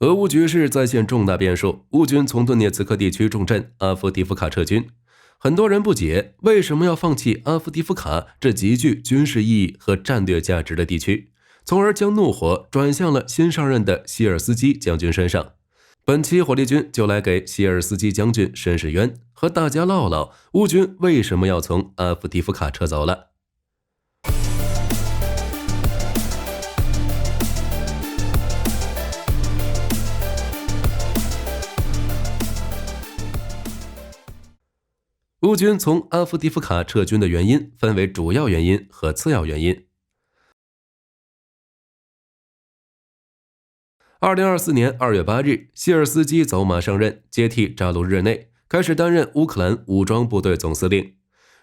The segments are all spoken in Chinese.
俄乌局势再现重大变数，乌军从顿涅茨克地区重镇阿夫迪夫卡撤军。很多人不解，为什么要放弃阿夫迪夫卡这极具军事意义和战略价值的地区，从而将怒火转向了新上任的希尔斯基将军身上。本期火力军就来给希尔斯基将军伸伸冤，和大家唠唠乌军为什么要从阿夫迪夫卡撤走了。乌军从阿夫迪夫卡撤军的原因分为主要原因和次要原因。2024年2月8日，希尔斯基走马上任，接替扎卢日内，开始担任乌克兰武装部队总司令。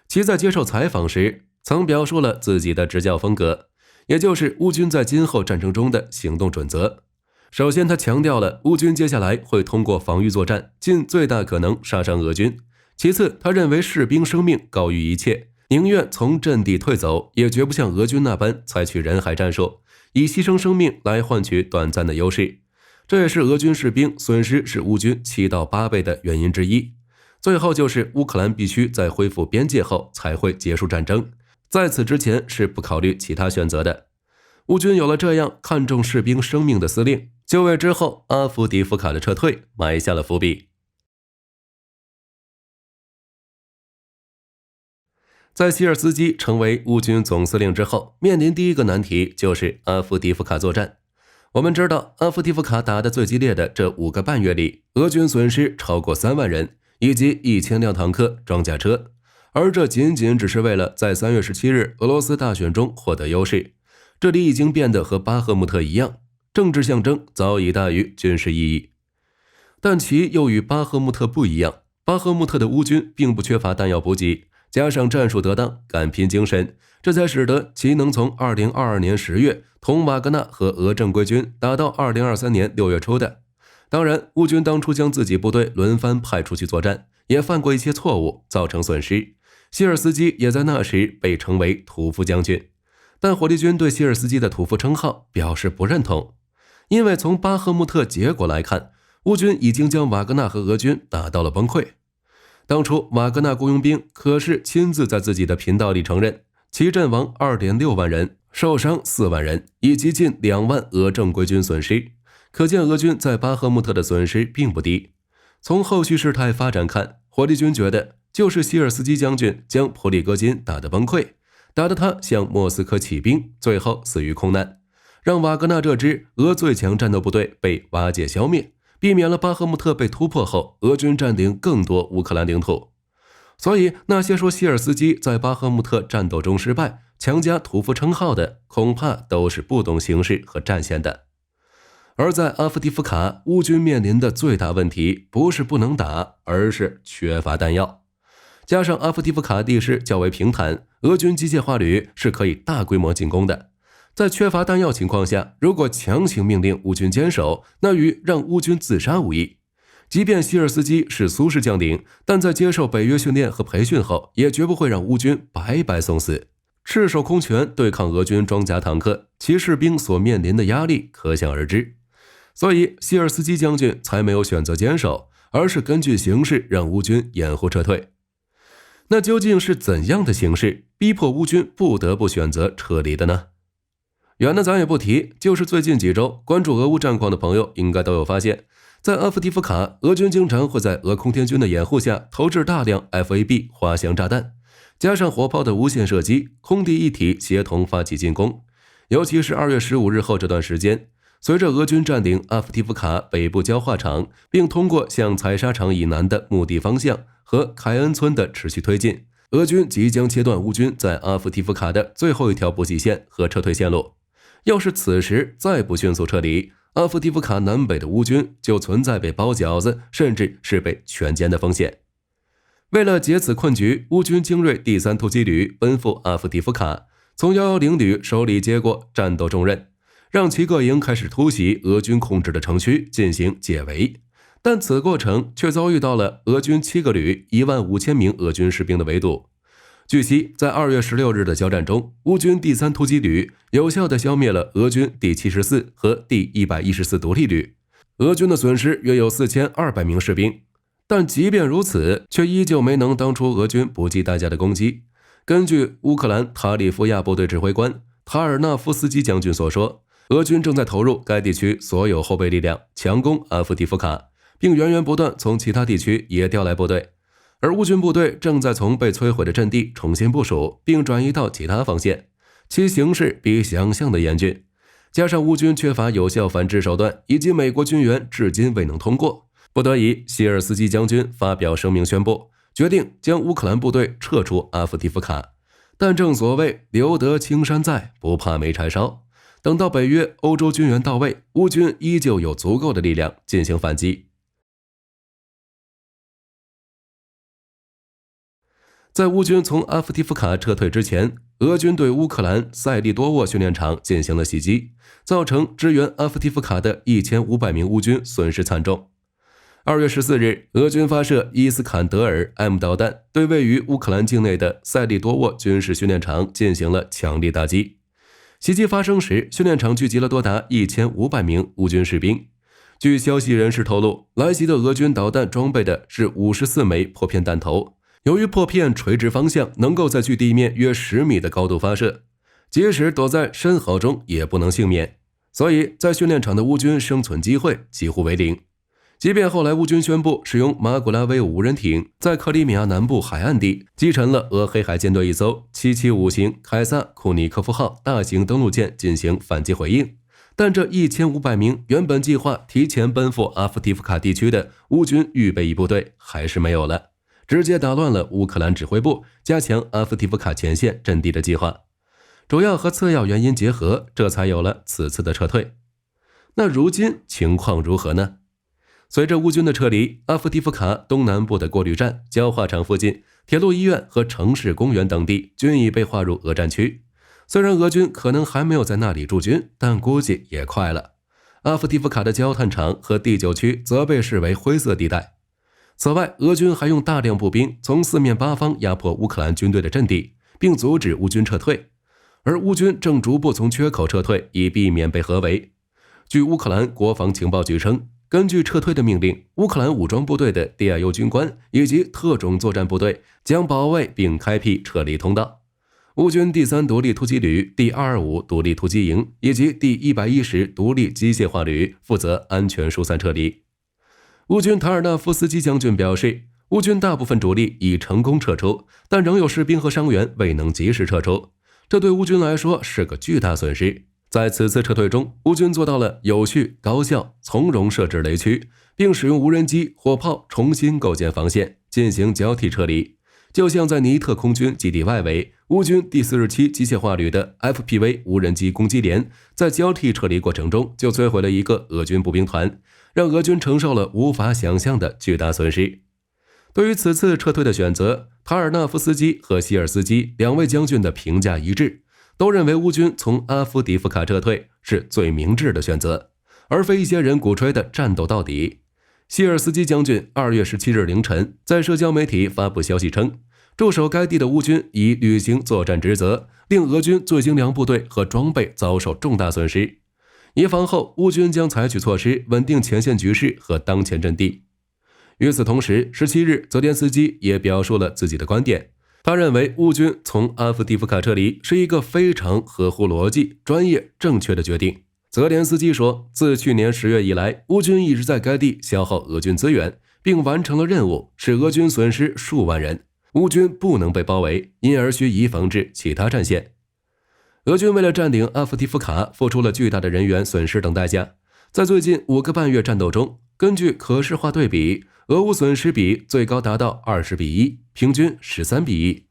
其在接受采访时，曾表述了自己的执教风格，也就是乌军在今后战争中的行动准则。首先，他强调了乌军接下来会通过防御作战，尽最大可能杀伤俄军。其次，他认为士兵生命高于一切，宁愿从阵地退走，也绝不像俄军那般采取人海战术，以牺牲生命来换取短暂的优势。这也是俄军士兵损失是乌军7到8倍的原因之一。最后就是乌克兰必须在恢复边界后才会结束战争，在此之前是不考虑其他选择的。乌军有了这样看重士兵生命的司令，就为之后阿夫迪夫卡的撤退埋下了伏笔。在希尔斯基成为乌军总司令之后，面临第一个难题就是阿夫迪夫卡作战。我们知道，阿夫迪夫卡打得最激烈的这5个半月里，俄军损失超过3万人，以及1000辆坦克、装甲车，而这仅仅只是为了在3月17日俄罗斯大选中获得优势。这里已经变得和巴赫穆特一样，政治象征早已大于军事意义。但其又与巴赫穆特不一样，巴赫穆特的乌军并不缺乏弹药补给，加上战术得当、敢拼精神，这才使得其能从2022年10月同瓦格纳和俄正规军打到2023年6月初的。当然，乌军当初将自己部队轮番派出去作战，也犯过一些错误，造成损失。希尔斯基也在那时被称为屠夫将军，但火力军对希尔斯基的屠夫称号表示不认同，因为从巴赫穆特结果来看，乌军已经将瓦格纳和俄军打到了崩溃。当初瓦格纳雇佣兵可是亲自在自己的频道里承认，其阵亡 2.6 万人，受伤4万人，以及近2万俄正规军损失。可见俄军在巴赫穆特的损失并不低。从后续事态发展看，火力军觉得就是希尔斯基将军将普里戈金打得崩溃，打得他向莫斯科起兵，最后死于空难，让瓦格纳这支俄最强战斗部队被瓦解消灭，避免了巴赫穆特被突破后俄军占领更多乌克兰领土。所以那些说希尔斯基在巴赫穆特战斗中失败，强加屠夫称号的，恐怕都是不懂形势和战线的。而在阿夫迪夫卡，乌军面临的最大问题不是不能打，而是缺乏弹药。加上阿夫迪夫卡地势较为平坦，俄军机械化旅是可以大规模进攻的。在缺乏弹药情况下，如果强行命令乌军坚守，那与让乌军自杀无异。即便希尔斯基是苏式将领，但在接受北约训练和培训后，也绝不会让乌军白白送死。赤手空拳对抗俄军装甲坦克，其士兵所面临的压力可想而知。所以希尔斯基将军才没有选择坚守，而是根据形势让乌军掩护撤退。那究竟是怎样的形势逼迫乌军不得不选择撤离的呢？远的咱也不提，就是最近几周关注俄乌战况的朋友应该都有发现，在阿夫迪夫卡，俄军经常会在俄空天军的掩护下投掷大量 FAB 滑翔炸弹，加上火炮的无线射击，空地一体协同发起进攻。尤其是2月15日后这段时间，随着俄军占领阿夫迪夫卡北部焦化厂，并通过向采砂场以南的目的方向和凯恩村的持续推进，俄军即将切断乌军在阿夫迪夫卡的最后一条补给线和撤退线路。要是此时再不迅速撤离，阿夫迪夫卡南北的乌军就存在被包饺子，甚至是被全歼的风险。为了解此困局，乌军精锐第3突击旅奔赴阿夫迪夫卡，从110旅手里接过战斗重任，让其各营开始突袭俄军控制的城区进行解围。但此过程却遭遇到了俄军7个旅15000名俄军士兵的围堵。据悉，在2月16日的交战中，乌军第3突击旅有效地消灭了俄军第74和第114独立旅。俄军的损失约有4200名士兵。但即便如此，却依旧没能当初俄军不计代价的攻击。根据乌克兰塔里夫亚部队指挥官塔尔纳夫斯基将军所说，俄军正在投入该地区所有后备力量强攻阿夫迪夫卡，并源源不断从其他地区也调来部队。而乌军部队正在从被摧毁的阵地重新部署，并转移到其他防线，其形势比想象的严峻。加上乌军缺乏有效反制手段，以及美国军援至今未能通过，不得已，希尔斯基将军发表声明宣布，决定将乌克兰部队撤出阿夫迪夫卡。但正所谓留得青山在，不怕没柴烧。等到北约、欧洲军援到位，乌军依旧有足够的力量进行反击。在乌军从阿夫迪夫卡撤退之前，俄军对乌克兰塞利多沃训练场进行了袭击，造成支援阿夫迪夫卡的1500名乌军损失惨重。2月14日，俄军发射伊斯坎德尔 M 导弹，对位于乌克兰境内的塞利多沃军事训练场进行了强力打击。袭击发生时，训练场聚集了多达1500名乌军士兵。据消息人士透露，来袭的俄军导弹装备的是54枚破片弹头。由于破片垂直方向能够在距地面约10米的高度发射，即使躲在深壕中也不能幸免，所以在训练场的乌军生存机会几乎为零。即便后来乌军宣布使用马古拉维5无人艇在克里米亚南部海岸地击沉了俄黑海舰队一艘775型凯撒库尼科夫号大型登陆舰进行反击回应，但这1500名原本计划提前奔赴阿夫迪夫卡地区的乌军预备役部队还是没有了，直接打乱了乌克兰指挥部加强阿夫迪夫卡前线阵地的计划。主要和次要原因结合，这才有了此次的撤退。那如今情况如何呢？随着乌军的撤离，阿夫迪夫卡东南部的过滤站、焦化厂附近、铁路医院和城市公园等地均已被划入俄战区。虽然俄军可能还没有在那里驻军，但估计也快了。阿夫迪夫卡的焦炭厂和第9区则被视为灰色地带。此外，俄军还用大量步兵从四面八方压迫乌克兰军队的阵地，并阻止乌军撤退。而乌军正逐步从缺口撤退，以避免被合围。据乌克兰国防情报局称，根据撤退的命令，乌克兰武装部队的 DIU 军官以及特种作战部队将保卫并开辟撤离通道。乌军第3独立突击旅、第225独立突击营以及第110独立机械化旅负责安全疏散撤离。乌军塔尔纳夫斯基将军表示，乌军大部分主力已成功撤出，但仍有士兵和伤员未能及时撤出，这对乌军来说是个巨大损失。在此次撤退中，乌军做到了有序、高效、从容设置雷区，并使用无人机、火炮重新构建防线，进行交替撤离。就像在尼特空军基地外围，乌军第47机械化旅的 FPV 无人机攻击连在交替撤离过程中就摧毁了一个俄军步兵团，让俄军承受了无法想象的巨大损失。对于此次撤退的选择，塔尔纳夫斯基和希尔斯基两位将军的评价一致，都认为乌军从阿夫迪夫卡撤退是最明智的选择，而非一些人鼓吹的战斗到底。希尔斯基将军2月17日凌晨在社交媒体发布消息称，驻守该地的乌军已履行作战职责，令俄军最精良部队和装备遭受重大损失。以防后，乌军将采取措施稳定前线局势和当前阵地。与此同时，17日泽连斯基也表述了自己的观点，他认为乌军从阿夫迪夫卡撤离是一个非常合乎逻辑、专业、正确的决定。泽连斯基说，自去年10月以来，乌军一直在该地消耗俄军资源，并完成了任务，使俄军损失数万人。乌军不能被包围，因而需以防至其他战线。俄军为了占领阿夫迪夫卡，付出了巨大的人员损失等代价。在最近5个半月战斗中，根据可视化对比，俄乌损失比最高达到20:1，平均13:1，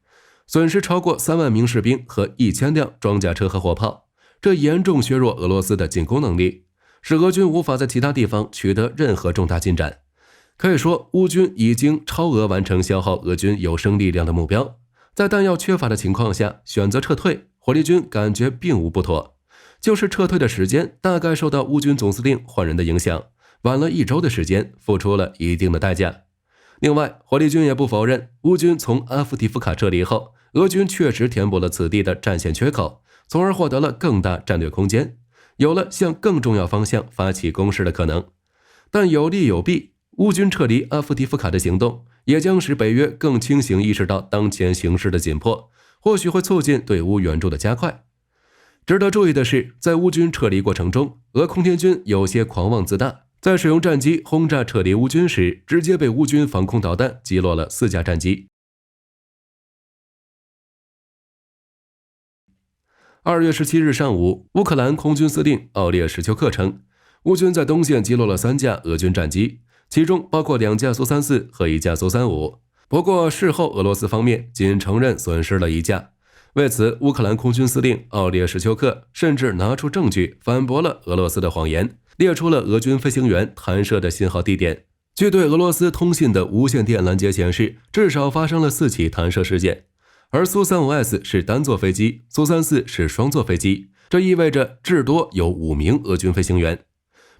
损失超过3万名士兵和1000辆装甲车和火炮。这严重削弱俄罗斯的进攻能力，使俄军无法在其他地方取得任何重大进展。可以说，乌军已经超额完成消耗俄军有生力量的目标。在弹药缺乏的情况下，选择撤退，火力军感觉并无不妥。就是撤退的时间大概受到乌军总司令换人的影响，晚了1周的时间，付出了一定的代价。另外，火力军也不否认，乌军从阿夫迪夫卡撤离后，俄军确实填补了此地的战线缺口，从而获得了更大战略空间，有了向更重要方向发起攻势的可能。但有利有弊，乌军撤离阿夫迪夫卡的行动也将使北约更清醒意识到当前形势的紧迫，或许会促进对乌援助的加快。值得注意的是，在乌军撤离过程中，俄空天军有些狂妄自大，在使用战机轰炸撤离乌军时，直接被乌军防空导弹击落了4架战机。2月17日上午，乌克兰空军司令奥列什丘克称，乌军在东线击落了3架俄军战机，其中包括2架苏34和1架苏35。不过事后俄罗斯方面仅承认损失了1架。为此，乌克兰空军司令奥列什丘克甚至拿出证据反驳了俄罗斯的谎言，列出了俄军飞行员弹射的信号地点。据对俄罗斯通信的无线电拦截显示，至少发生了4起弹射事件。而苏 35S 是单座飞机，苏34是双座飞机，这意味着至多有5名俄军飞行员。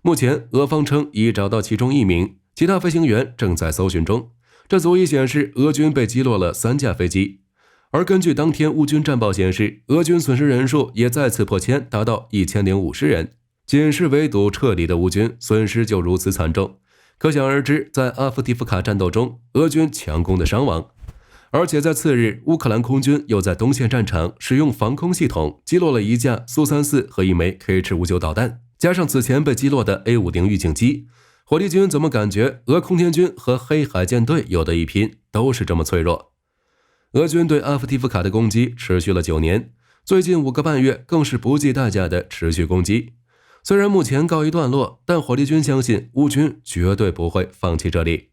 目前俄方称已找到其中1名，其他飞行员正在搜寻中，这足以显示俄军被击落了3架飞机。而根据当天乌军战报显示，俄军损失人数也再次破千，达到1050人。仅是围堵撤离的乌军损失就如此惨重，可想而知，在阿夫迪夫卡战斗中，俄军强攻的伤亡。而且在次日，乌克兰空军又在东线战场使用防空系统击落了1架苏34和1枚 Kh-59导弹，加上此前被击落的 A-50预警机，火力军怎么感觉俄空天军和黑海舰队有的一拼，都是这么脆弱。俄军对阿夫迪夫卡的攻击持续了9年，最近5个半月更是不计代价的持续攻击。虽然目前告一段落，但火力军相信乌军绝对不会放弃这里。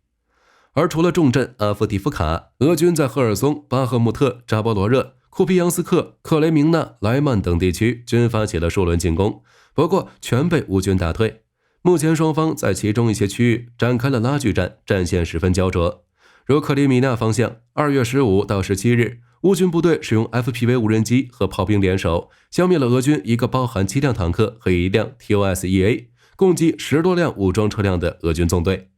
而除了重镇阿夫迪夫卡，俄军在赫尔松、巴赫穆特、扎波罗热、库皮扬斯克、克雷明纳、莱曼等地区均发起了数轮进攻，不过全被乌军打退。目前双方在其中一些区域展开了拉锯战，战线十分焦灼。如克里米亚方向，2月15到17日，乌军部队使用 FPV 无人机和炮兵联手，消灭了俄军一个包含7辆坦克和1辆 TOS-EA， 共计10多辆武装车辆的俄军纵队。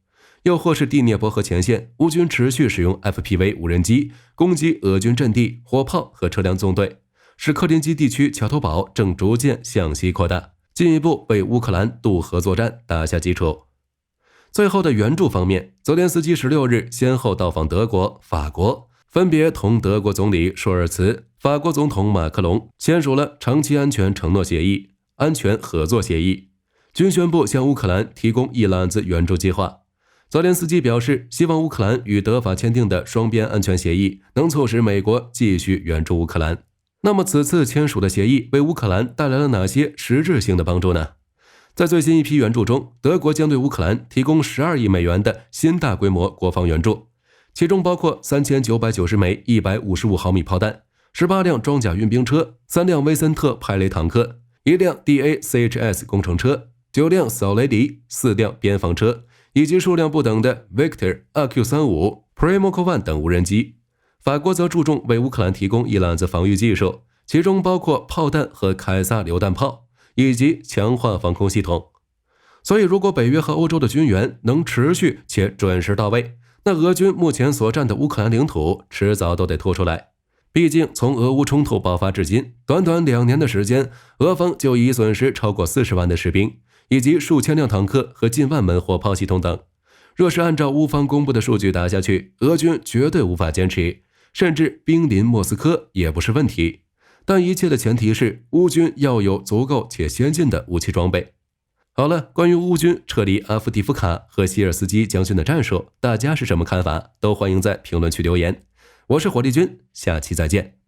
又或是第聂伯河前线，乌军持续使用 FPV 无人机攻击俄军阵地、火炮和车辆纵队，使克林基地区桥头堡正逐渐向西扩大，进一步为乌克兰渡河作战打下基础。最后的援助方面，泽连斯基16日先后到访德国、法国，分别同德国总理舒尔茨、法国总统马克龙签署了长期安全承诺协议、安全合作协议，均宣布向乌克兰提供一揽子援助计划。泽连斯基表示，希望乌克兰与德法签订的双边安全协议能促使美国继续援助乌克兰。那么此次签署的协议为乌克兰带来了哪些实质性的帮助呢？在最新一批援助中，德国将对乌克兰提供12亿美元的新大规模国防援助，其中包括3990枚155毫米炮弹、18辆装甲运兵车、3辆威森特派雷坦克、1辆 DA-CHS 工程车、9辆扫雷迪、4辆边防车，以及数量不等的 Victor、RQ-35、Primoco-1 等无人机。法国则注重为乌克兰提供一揽子防御技术，其中包括炮弹和凯撒榴弹炮，以及强化防空系统。所以如果北约和欧洲的军援能持续且准时到位，那俄军目前所占的乌克兰领土迟早都得拖出来。毕竟从俄乌冲突爆发至今，短短2年的时间，俄方就已损失超过40万的士兵，以及数千辆坦克和近万门火炮系统等。若是按照乌方公布的数据打下去，俄军绝对无法坚持，甚至兵临莫斯科也不是问题。但一切的前提是乌军要有足够且先进的武器装备。好了，关于乌军撤离阿夫迪夫卡和希尔斯基将军的战术，大家是什么看法？都欢迎在评论区留言。我是火力军，下期再见。